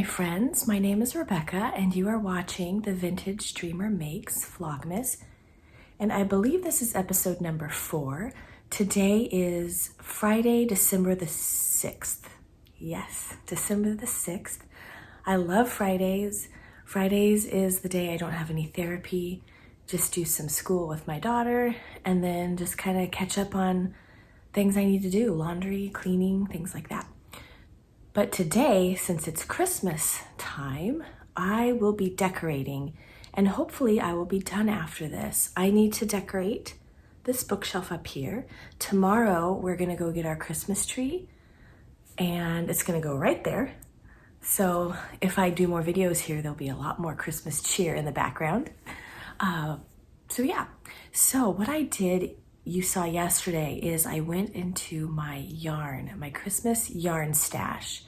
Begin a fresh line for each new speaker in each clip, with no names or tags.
friends, my name is Rebecca and you are watching the Vintage Dreamer Makes Vlogmas, and I believe this is episode number 4. Today is Friday, December the 6th. Yes, December the 6th. I love Fridays. Fridays is the day I don't have any therapy, just do some school with my daughter, and then just kind of catch up on things I need to do, laundry, cleaning, things like that. But today, since it's Christmas time, I will be decorating, and hopefully I will be done after this. I need to decorate this bookshelf up here. Tomorrow, we're gonna go get our Christmas tree, and it's gonna go right there. So if I do more videos here, there'll be a lot more Christmas cheer in the background. So what I did, you saw yesterday, is I went into my yarn, my Christmas yarn stash,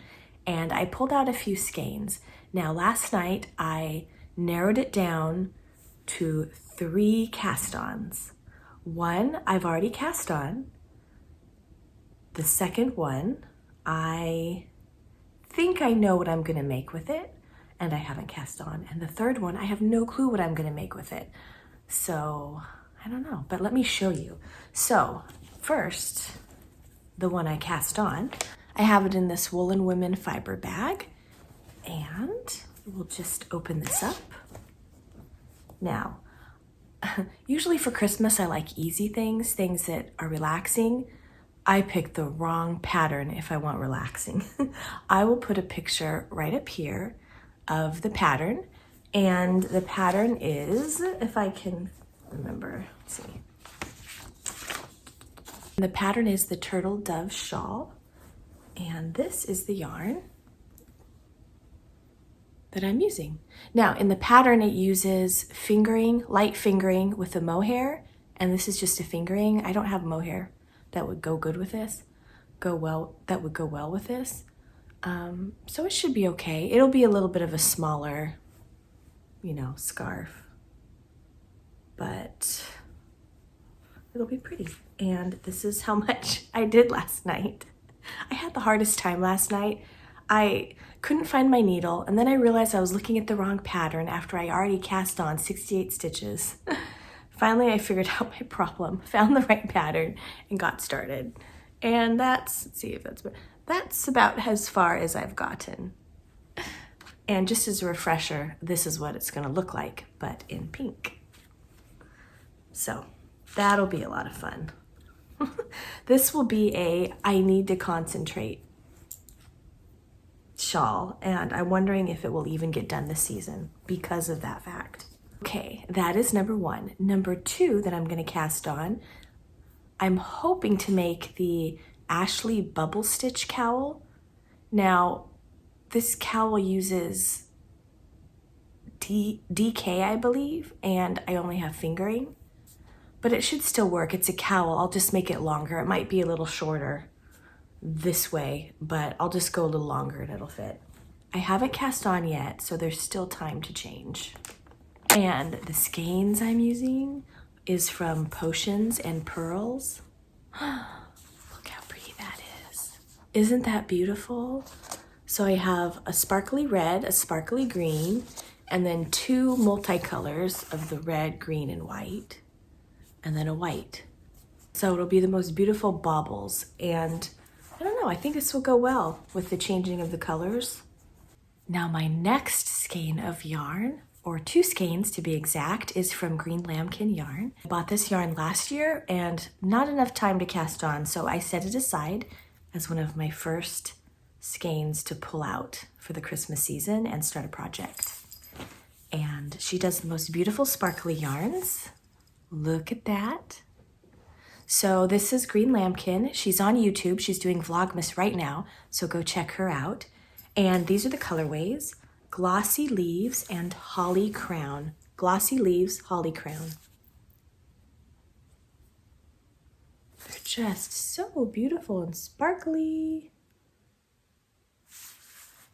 and I pulled out a few skeins. Now last night I narrowed it down to 3 cast-ons. One I've already cast on. The second one, I think I know what I'm gonna make with it, and I haven't cast on. And the third one, I have no clue what I'm gonna make with it. So I don't know, but let me show you. So first, the one I cast on, I have it in this Woolen Women fiber bag, and we'll just open this up. Now, usually for Christmas, I like easy things that are relaxing. I picked the wrong pattern if I want relaxing. I will put a picture right up here of the pattern, and the pattern is, if I can remember, let's see. The pattern is the Turtle Dove Shawl, and this is the yarn that I'm using. Now, in the pattern, it uses fingering, light fingering with the mohair, and this is just a fingering. I don't have mohair that would go good with this, that would go well with this. So it should be okay. It'll be a little bit of a smaller, scarf, but it'll be pretty. And this is how much I did last night. I had the hardest time last night. I couldn't find my needle, and then I realized I was looking at the wrong pattern after I already cast on 68 stitches. Finally, I figured out my problem, found the right pattern, and got started. And let's see if that's about as far as I've gotten. And just as a refresher, this is what it's gonna look like, but in pink. So that'll be a lot of fun. This will be a I need to concentrate shawl, and I'm wondering if it will even get done this season because of that fact. Okay, that is number 1. Number 2 that I'm gonna cast on, I'm hoping to make the Ashley Bubble Stitch cowl. Now, this cowl uses DK, I believe, and I only have fingering, but it should still work. It's a cowl. I'll just make it longer. It might be a little shorter this way, but I'll just go a little longer and it'll fit. I haven't cast on yet, so there's still time to change. And the skeins I'm using is from Potions and Pearls. Look how pretty that is. Isn't that beautiful? So I have a sparkly red, a sparkly green, and then 2 multicolors of the red, green, and white, and then a white. So it'll be the most beautiful baubles, and I don't know, I think this will go well with the changing of the colors. Now my next skein of yarn, or 2 skeins to be exact, is from Green Lambkin Yarn. I bought this yarn last year and not enough time to cast on, so I set it aside as one of my first skeins to pull out for the Christmas season and start a project. And she does the most beautiful sparkly yarns. Look at that. So this is Green Lambkin. She's on YouTube. She's doing Vlogmas right now, so go check her out. And these are the colorways: Glossy Leaves and Holly Crown. Glossy Leaves, Holly Crown. They're just so beautiful and sparkly.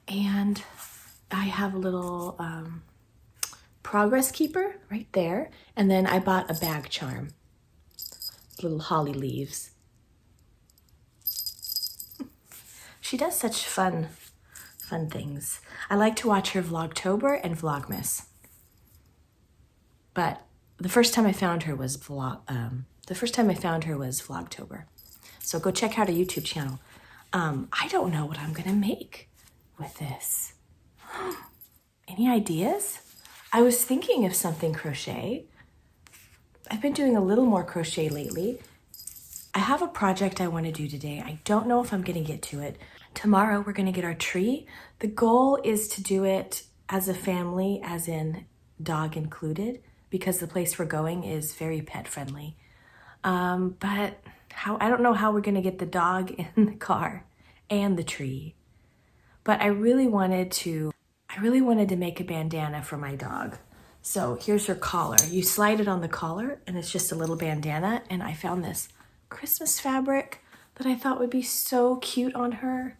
And I have a little progress keeper right there. And then I bought a bag charm, little holly leaves. She does such fun fun things. I like to watch her Vlogtober and Vlogmas. But the first time I found her was Vlogtober. So go check out her YouTube channel. I don't know what I'm gonna make with this. Any ideas? I was thinking of something crochet. I've been doing a little more crochet lately. I have a project I want to do today. I don't know if I'm gonna get to it. Tomorrow we're gonna get our tree. The goal is to do it as a family, as in dog included, because the place we're going is very pet friendly. But I don't know how we're gonna get the dog in the car and the tree. But I really wanted to make a bandana for my dog. So here's her collar. You slide it on the collar and it's just a little bandana. And I found this Christmas fabric that I thought would be so cute on her.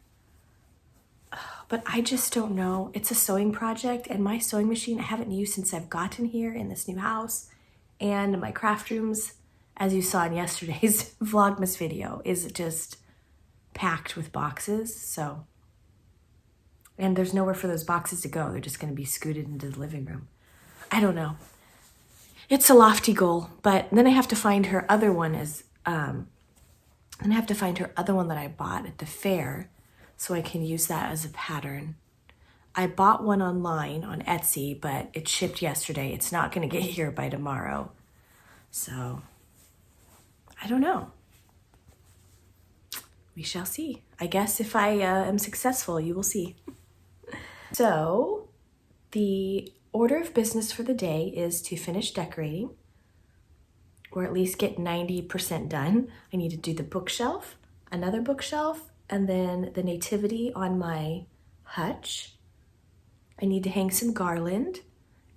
But I just don't know. It's a sewing project, and my sewing machine I haven't used since I've gotten here in this new house. And my craft rooms, as you saw in yesterday's Vlogmas video, is just packed with boxes. So, and there's nowhere for those boxes to go. They're just going to be scooted into the living room. I don't know. It's a lofty goal, but then I have to find her other one that I bought at the fair, so I can use that as a pattern. I bought one online on Etsy, but it shipped yesterday. It's not going to get here by tomorrow. So, I don't know. We shall see. I guess if I am successful, you will see. So, the order of business for the day is to finish decorating, or at least get 90% done. I need to do the bookshelf, another bookshelf, and then the nativity on my hutch. I need to hang some garland,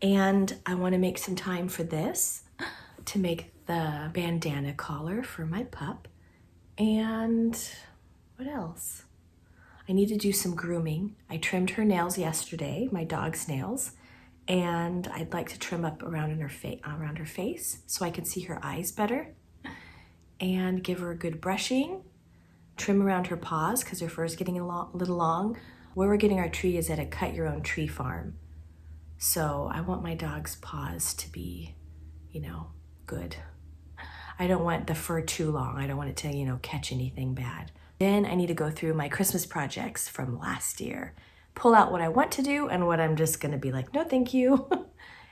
and I want to make some time for this to make the bandana collar for my pup. And what else? I need to do some grooming. I trimmed her nails yesterday, my dog's nails, and I'd like to trim up around her face so I can see her eyes better, and give her a good brushing. Trim around her paws because her fur is getting a little long. Where we're getting our tree is at a cut your own tree farm. So I want my dog's paws to be, good. I don't want the fur too long. I don't want it to, catch anything bad. Then I need to go through my Christmas projects from last year. Pull out what I want to do and what I'm just gonna be like, no, thank you.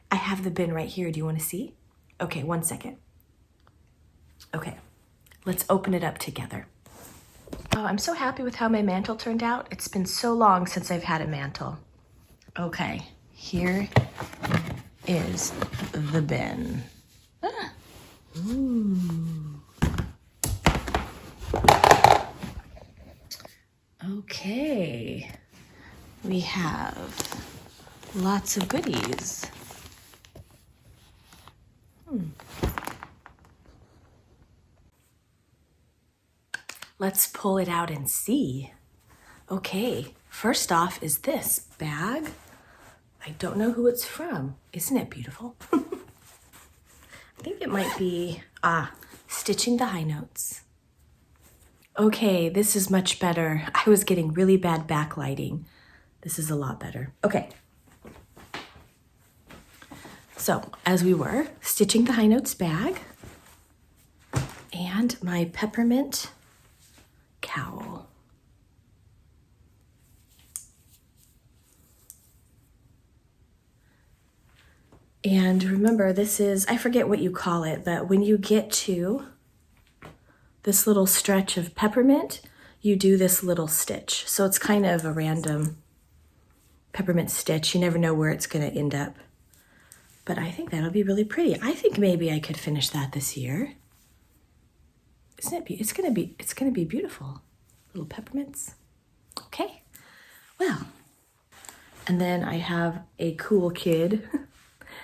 I have the bin right here. Do you wanna see? Okay, 1 second. Okay, let's open it up together. Oh, I'm so happy with how my mantle turned out. It's been so long since I've had a mantle. Okay, here is the bin. Ah. Ooh. Okay, we have lots of goodies. Let's pull it out and see. Okay, first off is this bag. I don't know who it's from. Isn't it beautiful? I think it might be, stitching the high notes. Okay, this is much better. I was getting really bad backlighting. This is a lot better. Okay. So, as we were, stitching the high notes bag and my peppermint cowl. And remember, this is, I forget what you call it, but when you get to this little stretch of peppermint, you do this little stitch. So it's kind of a random peppermint stitch. You never know where it's gonna end up. But I think that'll be really pretty. I think maybe I could finish that this year. Isn't it? It's gonna be beautiful. Little peppermints. Okay. Well, and then I have a cool kid.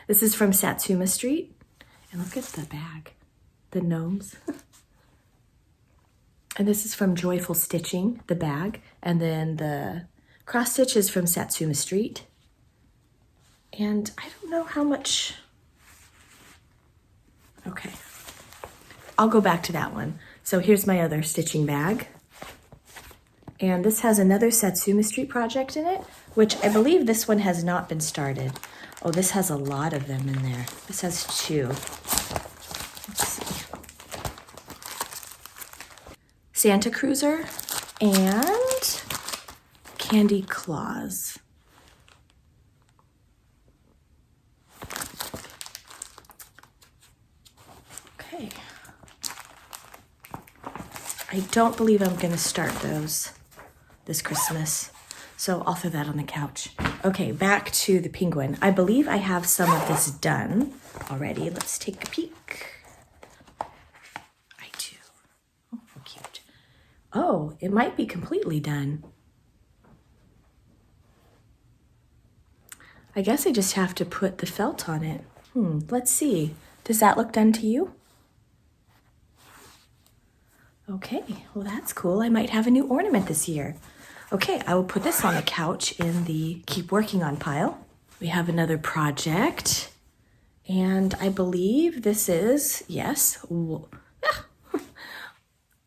This is from Satsuma Street. And look at the bag, the gnomes. And this is from Joyful Stitching, the bag. And then the cross stitch is from Satsuma Street. And I don't know how much. Okay. I'll go back to that one. So here's my other stitching bag. And this has another Satsuma Street project in it, which I believe this one has not been started. Oh, this has a lot of them in there. This has 2. Let's see. Santa Cruiser and Candy Claus. Okay. I don't believe I'm going to start those this Christmas, so I'll throw that on the couch. Okay, back to the penguin. I believe I have some of this done already. Let's take a peek. I do. Oh, how cute. Oh, it might be completely done. I guess I just have to put the felt on it. Let's see. Does that look done to you? Okay, well that's cool. I might have a new ornament this year. Okay, I will put this on the couch in the keep working on pile. We have another project, and I believe this is, yes,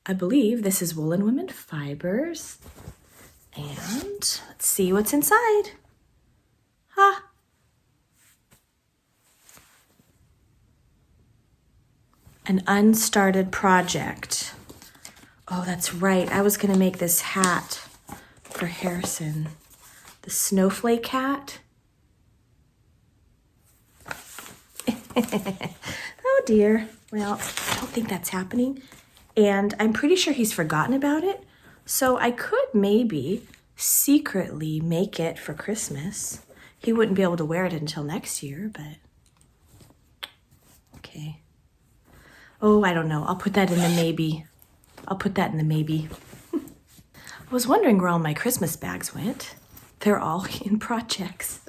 I believe this is Woolen Women Fibers. And let's see what's inside. Ha! An unstarted project. Oh, that's right. I was gonna make this hat for Harrison. The snowflake hat. Oh dear. Well, I don't think that's happening. And I'm pretty sure he's forgotten about it. So I could maybe secretly make it for Christmas. He wouldn't be able to wear it until next year, but okay. Oh, I don't know. I'll put that in the maybe. I'll put that in the maybe. I was wondering where all my Christmas bags went. They're all in projects.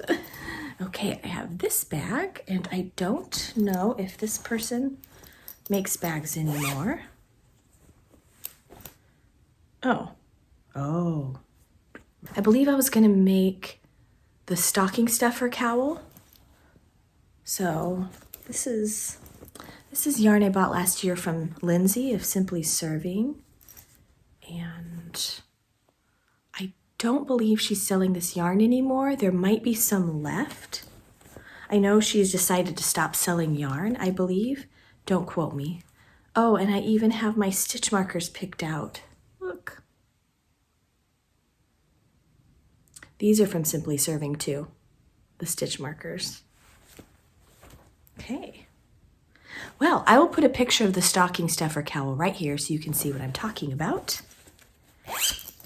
Okay, I have this bag, and I don't know if this person makes bags anymore. Oh. I believe I was gonna make the stocking stuffer cowl. So this is yarn I bought last year from Lindsay of Simply Serving. And I don't believe she's selling this yarn anymore. There might be some left. I know she's decided to stop selling yarn, I believe. Don't quote me. Oh, and I even have my stitch markers picked out. Look. These are from Simply Serving too, the stitch markers. Okay. Well, I will put a picture of the stocking stuffer cowl right here so you can see what I'm talking about.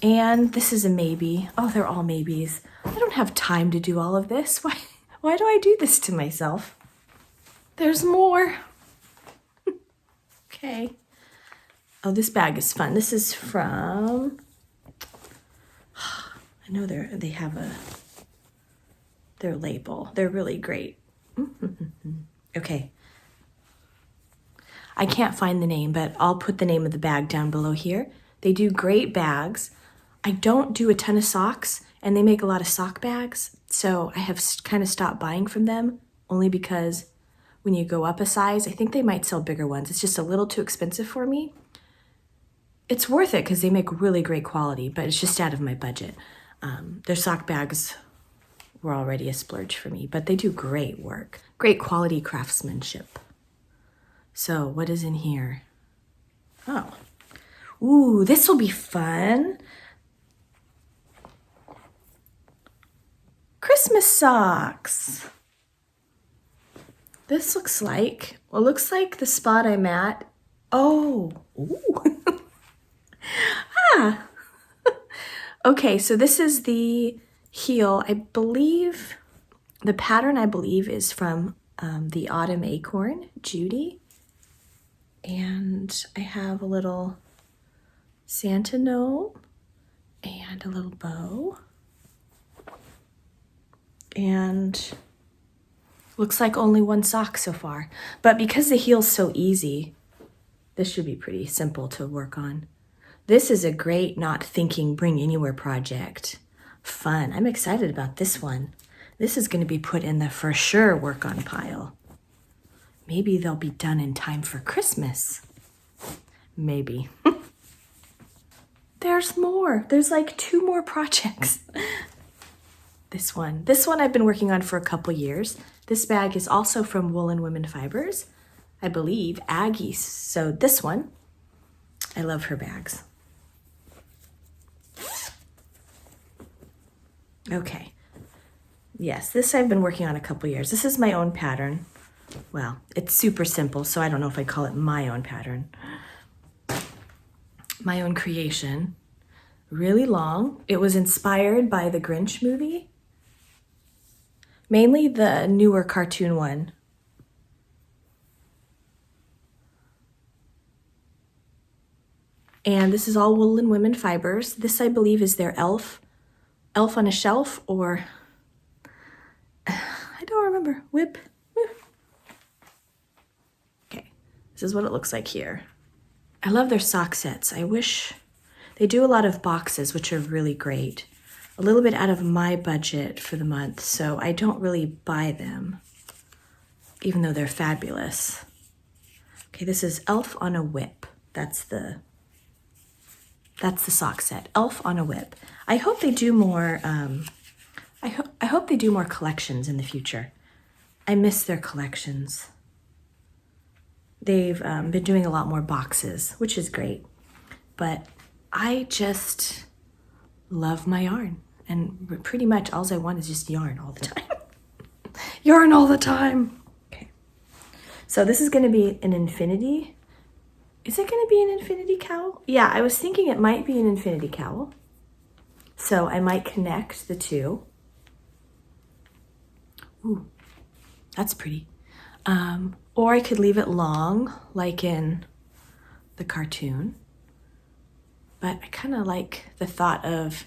And this is a maybe. Oh, they're all maybes. I don't have time to do all of this. Why do I do this to myself? There's more. Okay. Oh, this bag is fun. This is from, I know they have their label. They're really great. Okay. I can't find the name, but I'll put the name of the bag down below here. They do great bags. I don't do a ton of socks, and they make a lot of sock bags, so I have kind of stopped buying from them, only because when you go up a size, I think they might sell bigger ones. It's just a little too expensive for me. It's worth it because they make really great quality, but it's just out of my budget. Their sock bags were already a splurge for me, but they do great work. Great quality craftsmanship. So what is in here? Oh, ooh, this will be fun. Christmas socks. This looks like the spot I'm at. Oh, ooh. Okay, so this is the heel. I believe the pattern is from the Autumn Acorn, Judy. And I have a little Santa gnome and a little bow. And looks like only one sock so far. But because the heel's so easy, this should be pretty simple to work on. This is a great not thinking bring anywhere project. Fun. I'm excited about this one. This is going to be put in the for sure work on pile. Maybe they'll be done in time for Christmas. Maybe. There's more. There's like 2 more projects. This one I've been working on for a couple years. This bag is also from Woolen Women Fibers, I believe, Aggie. So this one, I love her bags. Okay. Yes, this I've been working on a couple years. This is my own pattern. Well, it's super simple, so I don't know if I call it my own pattern. My own creation. Really long. It was inspired by the Grinch movie. Mainly the newer cartoon one. And this is all Woolen Women Fibers. This, I believe, is their Elf on a Shelf, or I don't remember. Whip. Okay, this is what it looks like here. I love their sock sets. I wish they do a lot of boxes, which are really great. A little bit out of my budget for the month, so I don't really buy them, even though they're fabulous. Okay, this is Elf on a Whip. That's the sock set. Elf on a Whip. I hope they do more. I hope they do more collections in the future. I miss their collections. They've been doing a lot more boxes, which is great. But I just love my yarn. And pretty much all I want is just yarn all the time. Yarn all the time. Okay. So this is going to be an infinity. Is it going to be an infinity cowl? Yeah, I was thinking it might be an infinity cowl. So I might connect the two. Ooh, that's pretty. Or I could leave it long, like in the cartoon. But I kind of like the thought of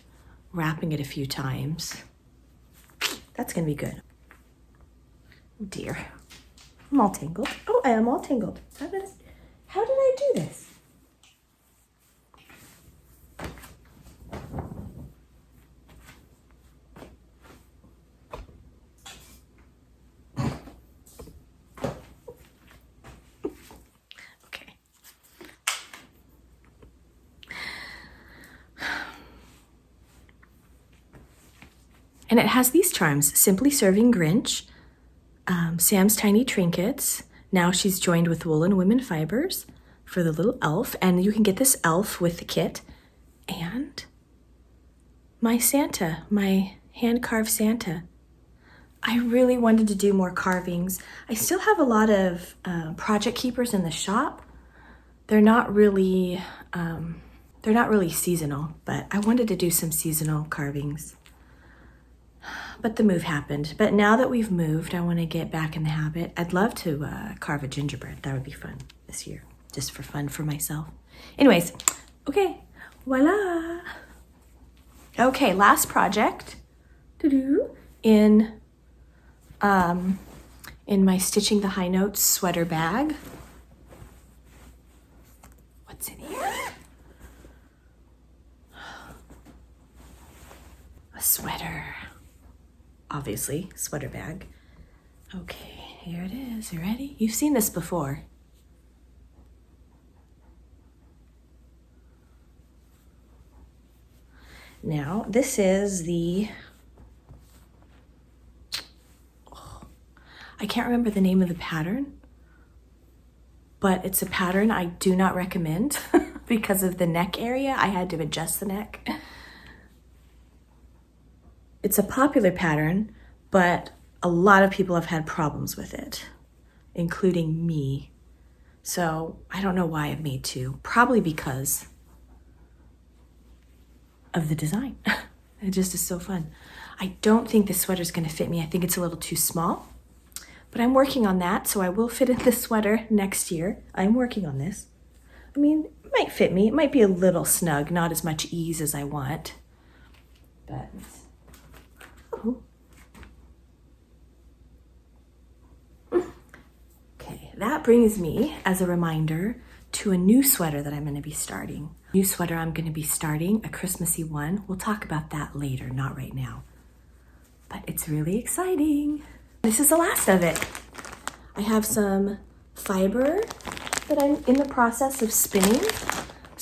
wrapping it a few times. That's gonna be good. Oh dear, I'm all tangled. Oh, I am all tangled. How did I do this? And it has these charms: Simply Serving Grinch, Sam's Tiny Trinkets. Now she's joined with Woolen Women Fibers for the little elf. And you can get this elf with the kit. And my Santa, my hand-carved Santa. I really wanted to do more carvings. I still have a lot of project keepers in the shop. They're not really seasonal, but I wanted to do some seasonal carvings. But the move happened. But now that we've moved, I want to get back in the habit. I'd love to carve a gingerbread. That would be fun this year, just for fun for myself. Anyways, okay, voila. Okay, last project in my Stitching the High Notes sweater bag. What's in here? A sweater. Obviously, sweater bag. Okay, here it is. You ready? You've seen this before. Now, this is the... I can't remember the name of the pattern, but it's a pattern I do not recommend because of the neck area. I had to adjust the neck. It's a popular pattern, but a lot of people have had problems with it, including me. So I don't know why I've made 2. Probably because of the design. It just is so fun. I don't think this sweater is going to fit me. I think it's a little too small, but I'm working on that. So I will fit in this sweater next year. I'm working on this. I mean, it might fit me. It might be a little snug, not as much ease as I want, but... Okay, that brings me, as a reminder, to a new sweater that I'm going to be starting. New sweater I'm going to be starting, a Christmassy one. We'll talk about that later, not right now. But it's really exciting. This is the last of it. I have some fiber that I'm in the process of spinning.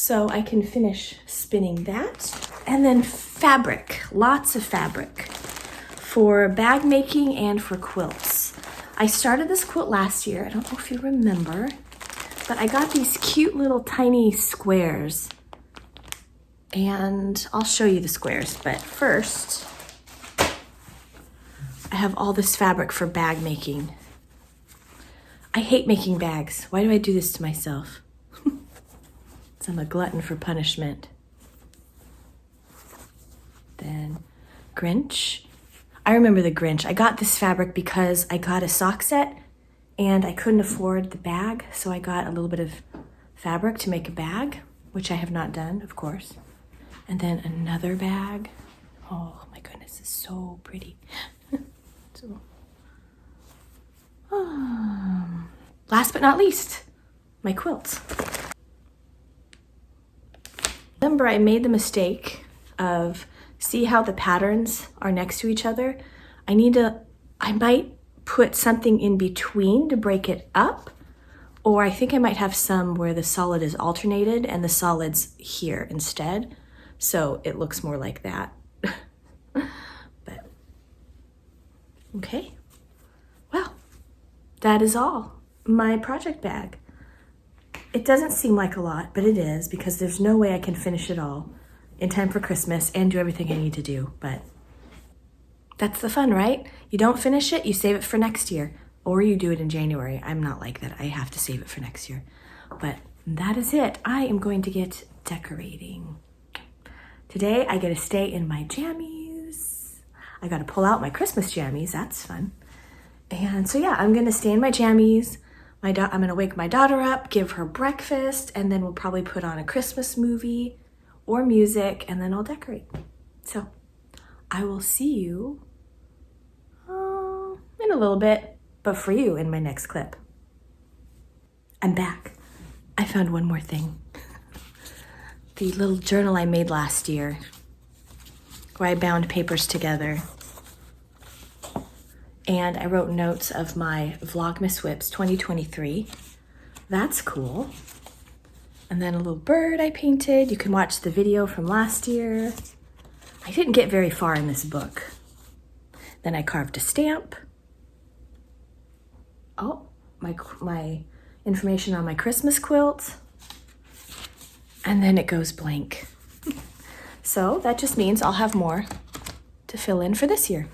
so I can finish spinning that. And then fabric, lots of fabric for bag making and for quilts. I started this quilt last year. I don't know if you remember, but I got these cute little tiny squares. And I'll show you the squares, but first, I have all this fabric for bag making. I hate making bags. Why do I do this to myself? I'm a glutton for punishment. Then Grinch. I remember the Grinch. I got this fabric because I got a sock set and I couldn't afford the bag, so I got a little bit of fabric to make a bag, which I have not done, of course. And then another bag. Oh my goodness, it's so pretty. Last but not least, my quilts. Remember, I made the mistake of, see how the patterns are next to each other? I might put something in between to break it up, or I think I might have some where the solid is alternated and the solid's here instead, so it looks more like that. But, okay. Well, that is all. My project bag. It doesn't seem like a lot, but it is, because there's no way I can finish it all in time for Christmas and do everything I need to do, but that's the fun, right? You don't finish it, you save it for next year, or you do it in January. I'm not like that. I have to save it for next year. But that is it. I am going to get decorating. Today, I get to stay in my jammies. I got to pull out my Christmas jammies. That's fun. And so yeah, I'm going to stay in my jammies. I'm going to wake my daughter up, give her breakfast, and then we'll probably put on a Christmas movie or music, and then I'll decorate. So I will see you in a little bit, but for you in my next clip. I'm back. I found one more thing. The little journal I made last year, where I bound papers together. And I wrote notes of my Vlogmas whips 2023. That's cool. And then a little bird I painted. You can watch the video from last year. I didn't get very far in this book. Then I carved a stamp. Oh, my information on my Christmas quilt. And then it goes blank. So that just means I'll have more to fill in for this year.